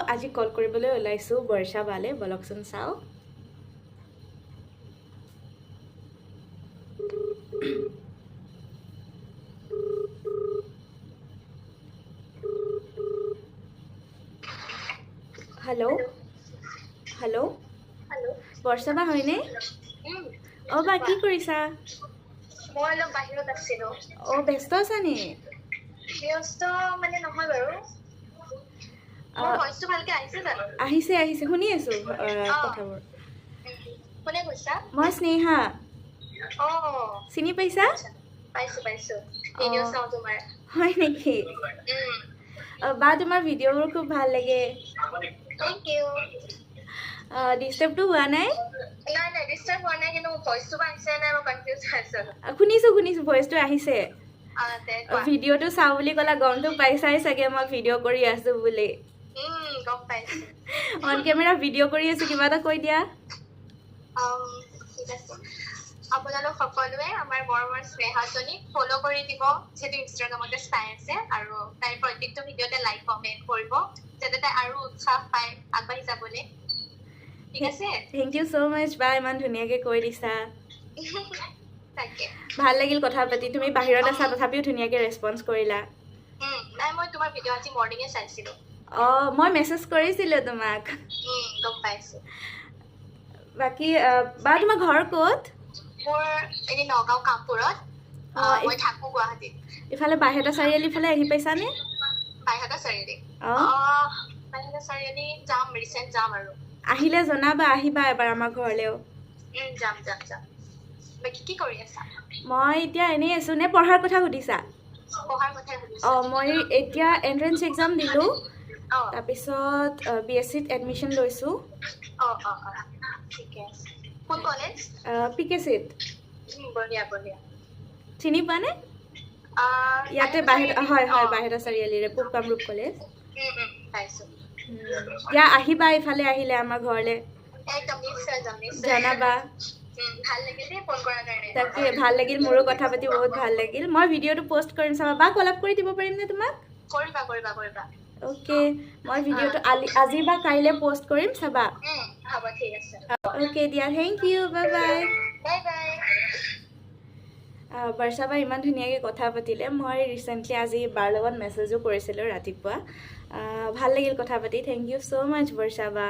আজি কল কৰিবলৈ ওলাইছোঁ বৰ্ষা বালে বলকচোন চাও हेलो हेलो हेलो বৰ্ষা বা হয়নে অ বা কি কৰিছা মই অলপ বাহিৰত আছিলো অ ব্যস্ত আছা নি ব্যস্ত মানে নহয় বাৰু মোৰ ভইচটো ভালকে আহিছে জানো আহিছে আহিছে শুনি আছো কথাবোৰ কোনে কৈছা মই স্নেহা অ চিনি পাইছা পাইছো পাইছো ভিডিঅ' চাও তোমাৰ হয় নেকি বা তোমাৰ ভিডিঅ'বোৰ খুব ভাল লাগে থ্যাংক ইউ ডিস্টাৰ্বটো হোৱা নাই নাই নাই ডিস্টাৰ্ব হোৱা নাই কিন্তু ভইচটো আহিছে নাই মই কনফিউজ হৈছো শুনিছো শুনিছো ভইচটো আহিছে ভিডিঅ'টো চাও বুলি ক'লা গমটো পাইছাই চাগে মই ভিডিঅ' কৰি আছো বুলি গম পাইছো অন কেমেৰা ভিডিঅ' কৰি আছো কিবা এটা কৈ দিয়া ঠিক আছে আপোনালোক সকলোৱে আমাৰ মৰমৰ স্নেহাজনীক ফলো কৰি দিব যেটো ইনষ্টাগ্ৰামতে চাই আছে আৰু তাইৰ প্ৰত্যেকটো ভিডিঅ'তে লাইক কমেন্ট কৰিব যাতে তাই আৰু উৎসাহ পায় আগবাঢ়ি যাবলৈ ঠিক আছে থ্যাংক ইউ সো মাচ বা ইমান ধুনীয়াকৈ কৈ দিছা তাকে ভাল লাগিল কথা পাতি তুমি বাহিৰত আছা তথাপিও ধুনীয়াকৈ ৰেছপন্স কৰিলা নাই মই তোমাৰ ভিডিঅ' আজি মৰ্নিঙে চাইছিলো মই মেছেজ কৰিছিলো তোমাক গম পাইছো বাকি বা তোমাৰ ঘৰ ক'ত মোৰ এনে নগাঁও কামপুৰত মই থাকো গুৱাহাটীত ইফালে বাহেতা চাৰিআলি ফালে আহি পাইছানে বাহেতা চাৰিআলি বাহেতা চাৰিআলি যাম ৰিচেণ্ট যাম আৰু আহিলে জনাবা আহিবা এবাৰ আমাৰ ঘৰলেও যাম যাম যাম বাকি কি কৰি আছা মই এতিয়া এনেই আছো নে পঢ়াৰ কথা সুধিছা পঢ়াৰ কথা সুধিছা মই এতিয়া এন্ট্ৰেন্স এক্সাম দিলো তাৰপিছত বিএসসিত এডমিশন লৈছো ঠিকে আছে কোন কলেজ পিকেসিত বঢ়িয়া বঢ়িয়া চিনি পানে ইয়াতে বাহেতা হয় হয় বাহেতা চাৰিআলিৰে পূব কামৰূপ কলেজ পাইছো ইয়া আহিবা ইফালে আহিলে আমাৰ ঘৰলে একদম নিশ্চয় যাম নিশ্চয় জনাবা ভাল লাগিল দেই ফোন কৰাৰ কাৰণে তাকে ভাল লাগিল মোৰো কথা পাতি বহুত ভাল লাগিল মই ভিডিঅ'টো পোষ্ট কৰিম চাবা বা কলাপ কৰি দিব পাৰিম নে তোমাক কৰিবা কৰিবা কৰিবা ওকে মই ভিডিঅ'টো আজি বা কাইলে পোষ্ট কৰিম চাবা হ'ব ঠিক আছে ওকে দিয়া thank U bye bye bye bye বৰ্ষা বা ইমান ধুনীয়াকৈ কথা পাতিলে মই ৰিচেণ্টলি আজি বাৰ লগত মেছেজো কৰিছিলোঁ ৰাতিপুৱা ভাল লাগিল কথা পাতি থ্যাংক ইউ সো মাচ বৰ্ষা বা